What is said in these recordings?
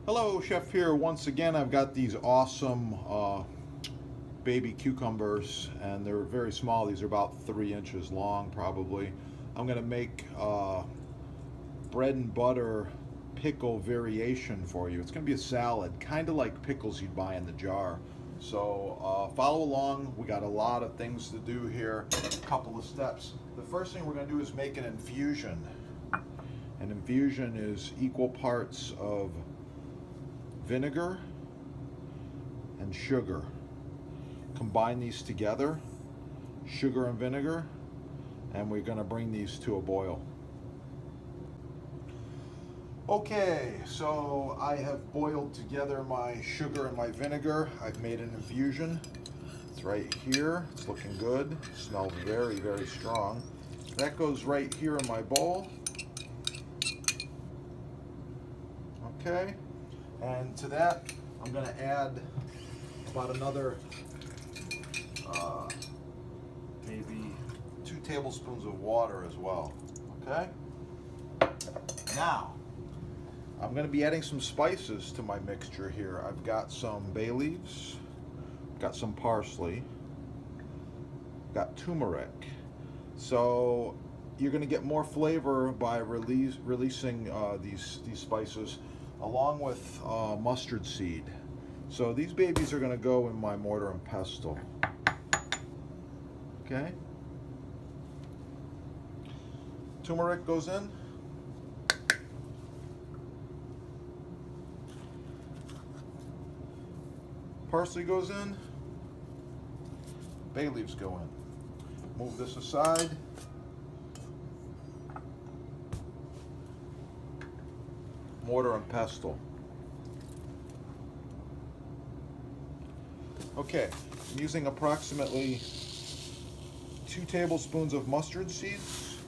Hello, Chef here. Once again, I've got these awesome baby cucumbers, and they're very small. These are about 3 inches long, probably. I'm going to make bread and butter pickle variation for you. It's going to be a salad, kind of like pickles you'd buy in the jar. So follow along. We got a lot of things to do here, a couple of steps. The first thing we're going to do is make an infusion. An infusion is equal parts of vinegar and sugar. Combine these together, sugar and vinegar, and we're going to bring these to a boil. Okay, so I have boiled together my sugar and my vinegar. I've made an infusion. It's right here. It's looking good. It smells very, very strong. That goes right here in my bowl. Okay, and to that I'm going to add about another maybe 2 tablespoons of water as well. Okay, now I'm going to be adding some spices to my mixture here. I've got some bay leaves, got some parsley, got turmeric. So you're going to get more flavor by releasing these spices along with mustard seed. So these babies are going to go in my mortar and pestle. Okay. Turmeric goes in. Parsley goes in. Bay leaves go in. Move this aside. Mortar and pestle. Okay, I'm using approximately 2 tablespoons of mustard seeds.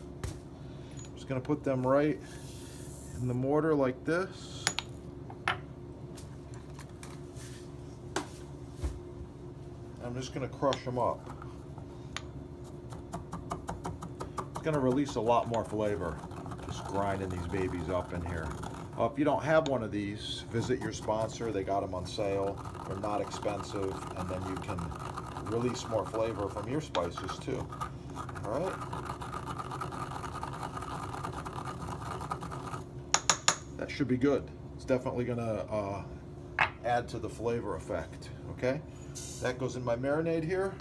I'm just going to put them right in the mortar like this. I'm just going to crush them up. It's going to release a lot more flavor, just grinding these babies up in here. If you don't have one of these, visit your sponsor. They got them on sale. They're not expensive, and then you can release more flavor from your spices too. All right. That should be good. It's definitely gonna add to the flavor effect. Okay. That goes in my marinade here,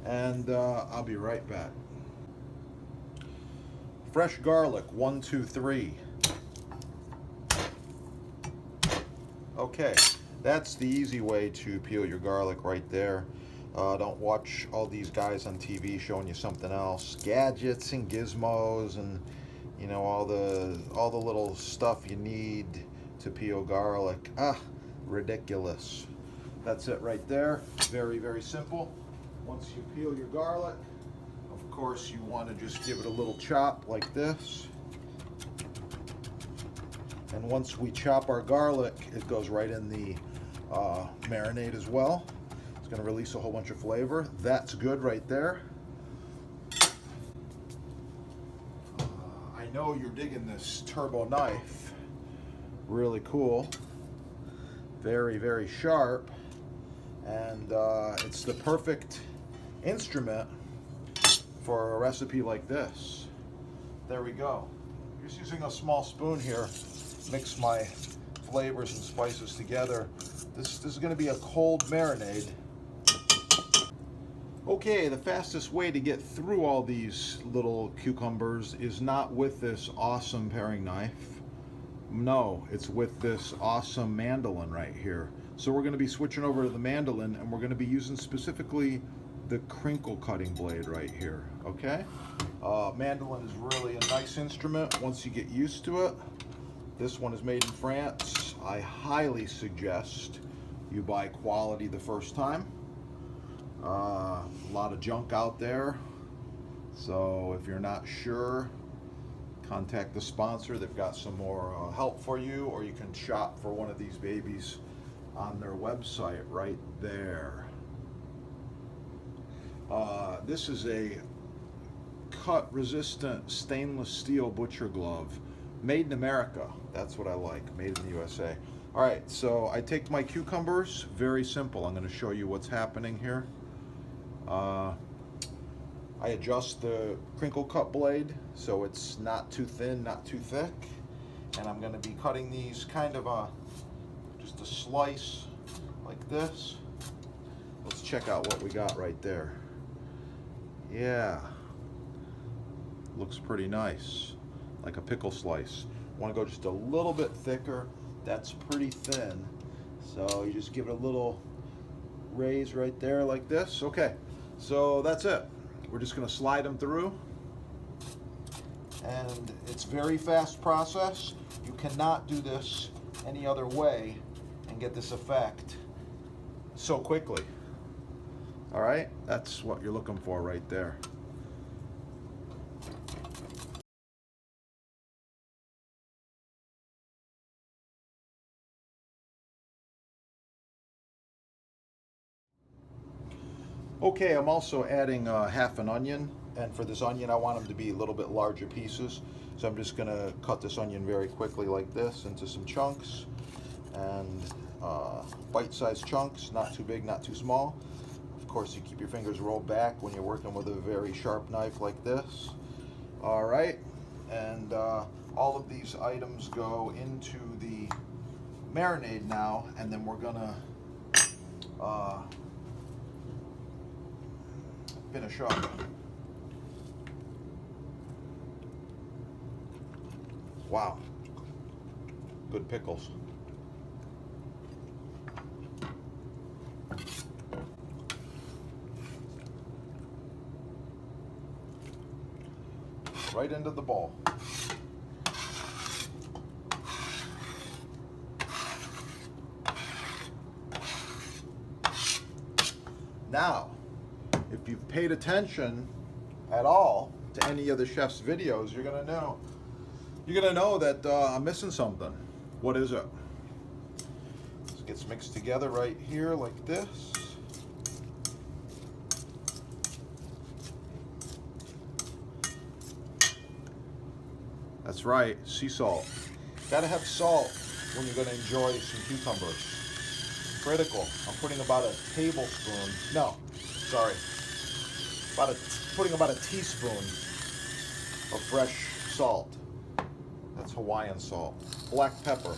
and I'll be right back. Fresh garlic, 1, 2, 3. Okay, that's the easy way to peel your garlic right there. Don't watch all these guys on TV showing you something else. Gadgets and gizmos and all the little stuff you need to peel garlic. Ridiculous. That's it right there. Very, very simple. Once you peel your garlic, of course you want to just give it a little chop like this. And once we chop our garlic, it goes right in the marinade as well. It's going to release a whole bunch of flavor. That's good right there. I know you're digging this turbo knife. Really cool. Very, very sharp. And it's the perfect instrument for a recipe like this. There we go. Just using a small spoon here. Mix my flavors and spices together. This is going to be a cold marinade. Okay, the fastest way to get through all these little cucumbers is not with this awesome paring knife. No, it's with this awesome Mandoline right here. So we're going to be switching over to the Mandoline, and we're going to be using specifically the crinkle cutting blade right here. Okay? Mandoline is really a nice instrument once you get used to it. This one is made in France. I highly suggest you buy quality the first time. A lot of junk out there. So if you're not sure, contact the sponsor. They've got some more help for you, or you can shop for one of these babies on their website right there. This is a cut resistant stainless steel butcher glove Made in America. That's what I like. Made in the USA. All right, so I take my cucumbers. Very simple. I'm going to show you what's happening here. I adjust the crinkle cut blade so it's not too thin, not too thick. And I'm going to be cutting these kind of just a slice like this. Let's check out what we got right there. Yeah, looks pretty nice, like a pickle slice. Want to go just a little bit thicker. That's pretty thin, so you just give it a little raise right there like this. Okay, so that's it. We're just going to slide them through, and it's very fast process. You cannot do this any other way and get this effect so quickly. All right, that's what you're looking for right there. Okay, I'm also adding half an onion, and for this onion I want them to be a little bit larger pieces, so I'm just going to cut this onion very quickly like this into some chunks, and bite-sized chunks, not too big, not too small. Of course, you keep your fingers rolled back when you're working with a very sharp knife like this. All right, and all of these items go into the marinade now, and then we're gonna finish up. Wow, good pickles. Right into the bowl. Now, if you've paid attention at all to any of the chef's videos, you're gonna know that I'm missing something. What is it? This gets mixed together right here like this. That's right, sea salt. Gotta have salt when you're gonna enjoy some cucumbers. Critical. I'm putting about a tablespoon, no, sorry, putting about a teaspoon of fresh salt. That's Hawaiian salt. Black pepper.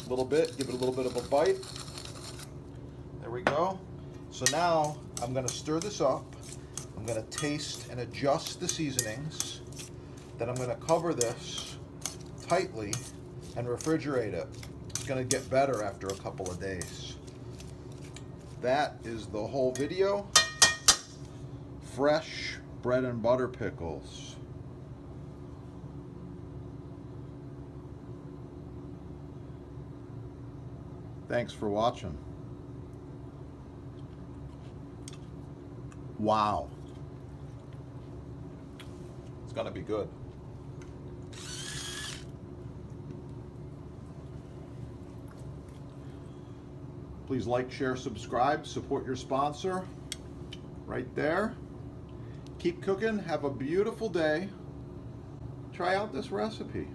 A little bit, give it a little bit of a bite. There we go. So now I'm gonna stir this up. I'm gonna taste and adjust the seasonings. Then I'm going to cover this tightly and refrigerate it. It's going to get better after a couple of days. That is the whole video. Fresh bread and butter pickles. Thanks for watching. Wow. It's going to be good. Please like, share, subscribe, support your sponsor right there. Keep cooking. Have a beautiful day. Try out this recipe.